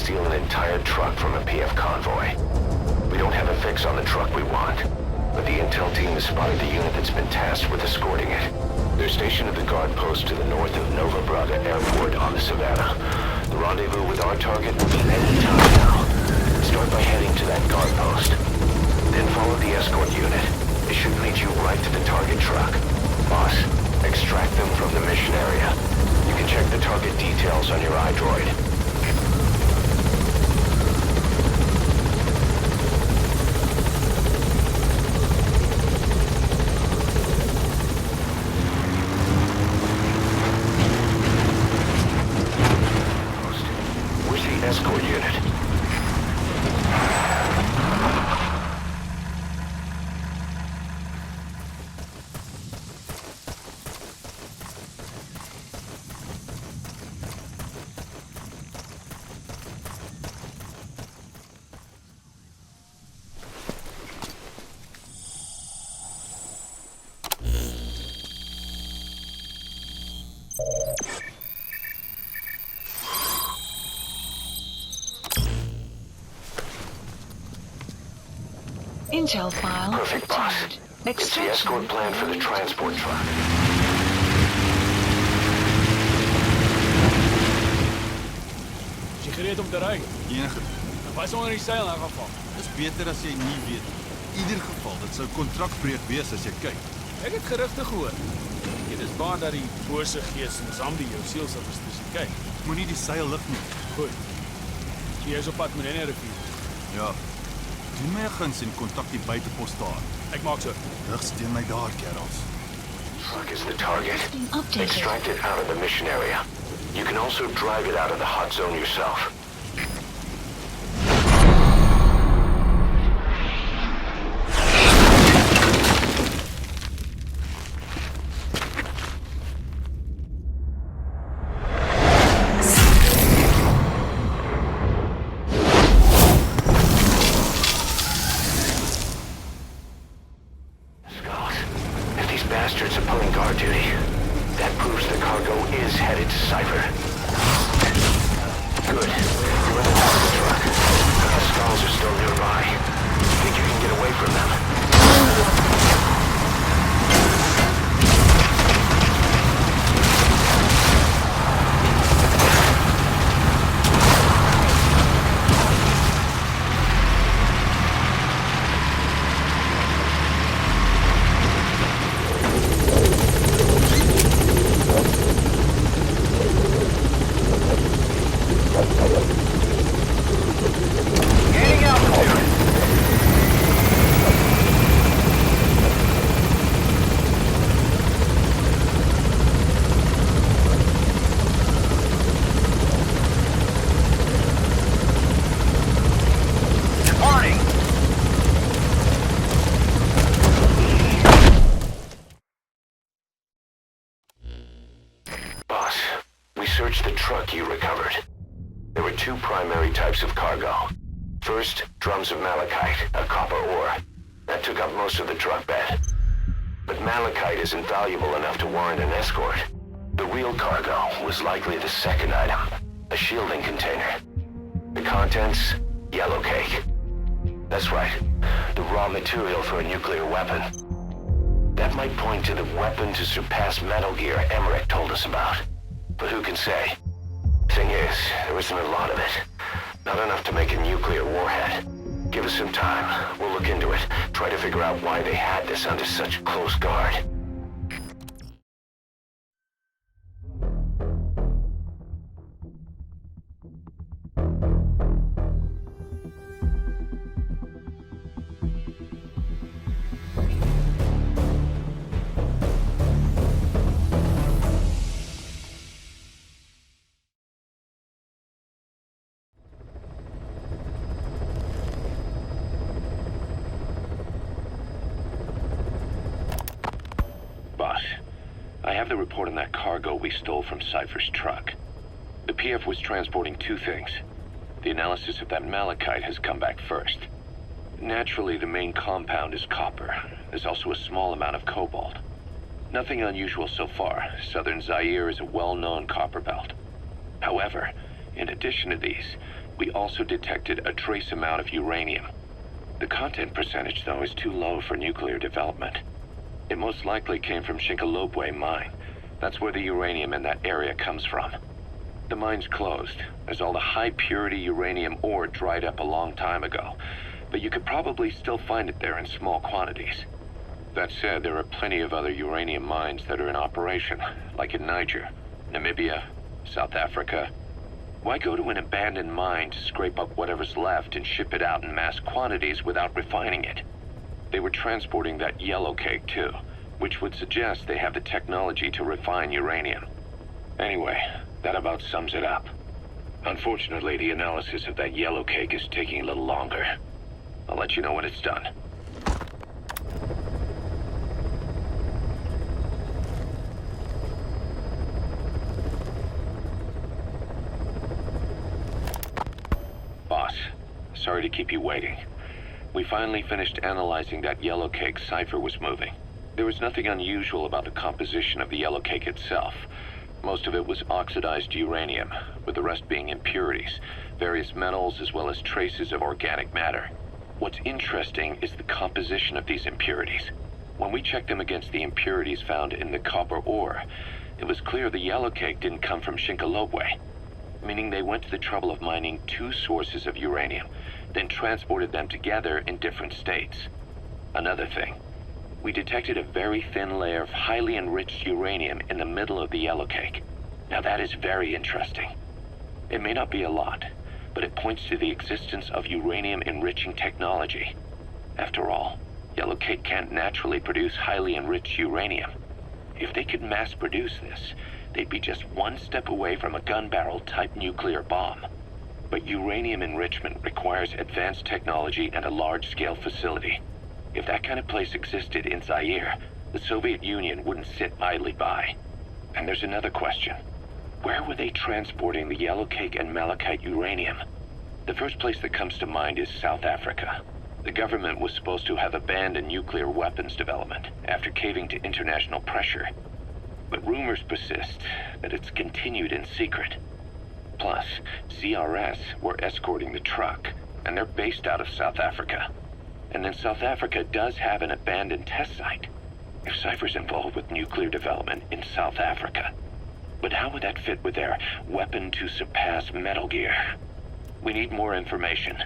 steal an entire truck from a PF convoy. We don't have a fix on the truck we want, but the intel team has spotted the unit that's been tasked with escorting it. They're stationed at the guard post to the north of Nova Braga Airport on the Savannah. The rendezvous with our target will be any time now. Start by heading to that guard post. Then follow the escort unit. It should lead you right to the target truck. Boss, extract them from the mission area. You can check the target details on your iDroid. Where's the escort unit? Intel file. Perfect, boss. It's the escort plan for the transport truck. Is jy gereed om te ry? Enige. Was onder die seil in geval. Dis beter as jy nie weet. In ieder geval, dit sou kontrakbreuk wees as jy kyk. Ek het gerugte gehoor. Dit is bang dat die bose gees in Zambi jou siel sal verstoot. Kyk, Moenie die seil lig nie. goed. Jy is op pad met 'n rivier. Ja. Doen my 'n guns en kontak die buitepos daar. Ek maak so. Rig steen my daar, kerels. Truck is the target. Updated. Extract it out of the mission area. You can also drive it out of the hot zone yourself. Bastards are pulling guard duty. That proves the cargo is headed to Cipher. Good. You're in the target truck. But the skulls are still nearby. Think you can get away from them? Search the truck you recovered. There were two primary types of cargo. First, drums of malachite, a copper ore. That took up most of the truck bed. But malachite isn't valuable enough to warrant an escort. The real cargo was likely the second item, a shielding container. The contents, yellow cake. That's right, the raw material for a nuclear weapon. That might point to the weapon to surpass Metal Gear Emmerich told us about. But who can say? Thing is, there isn't a lot of it. Not enough to make a nuclear warhead. Give us some time. We'll look into it. Try to figure out why they had this under such close guard. I have the report on that cargo we stole from Cipher's truck. The PF was transporting two things. The analysis of that malachite has come back first. Naturally, the main compound is copper. There's also a small amount of cobalt. Nothing unusual so far. Southern Zaire is a well-known copper belt. However, in addition to these, We also detected a trace amount of uranium. The content percentage, though, is too low for nuclear development. It most likely came from Shinkalobwe mine. That's where the uranium in that area comes from. The mine's closed, as all the high-purity uranium ore dried up a long time ago, but you could probably still find it there in small quantities. That said, there are plenty of other uranium mines that are in operation, like in Niger, Namibia, South Africa. Why go to an abandoned mine to scrape up whatever's left and ship it out in mass quantities without refining it? They were transporting that yellow cake too, which would suggest they have the technology to refine uranium. Anyway, that about sums it up. Unfortunately, the analysis of that yellow cake is taking a little longer. I'll let you know when it's done. Boss, sorry to keep you waiting. We finally finished analyzing that yellow cake Cipher was moving. There was nothing unusual about the composition of the yellow cake itself. Most of it was oxidized uranium, with the rest being impurities, various metals as well as traces of organic matter. What's interesting is the composition of these impurities. When we checked them against the impurities found in the copper ore, it was clear the yellow cake didn't come from Shinkalobwe, meaning they went to the trouble of mining two sources of uranium, then transported them together in different states. Another thing, we detected a very thin layer of highly enriched uranium in the middle of the yellow cake. Now that is very interesting. It may not be a lot, but it points to the existence of uranium-enriching technology. After all, yellow cake can't naturally produce highly enriched uranium. If they could mass-produce this, they'd be just one step away from a gun barrel-type nuclear bomb. But uranium enrichment requires advanced technology and a large-scale facility. If that kind of place existed in Zaire, the Soviet Union wouldn't sit idly by. And there's another question. Where were they transporting the yellow cake and malachite uranium? The first place that comes to mind is South Africa. The government was supposed to have abandoned nuclear weapons development after caving to international pressure. But rumors persist that it's continued in secret. Plus, CRS were escorting the truck, and they're based out of South Africa. And then South Africa does have an abandoned test site. If Cipher's involved with nuclear development in South Africa. But how would that fit with their weapon to surpass Metal Gear? We need more information.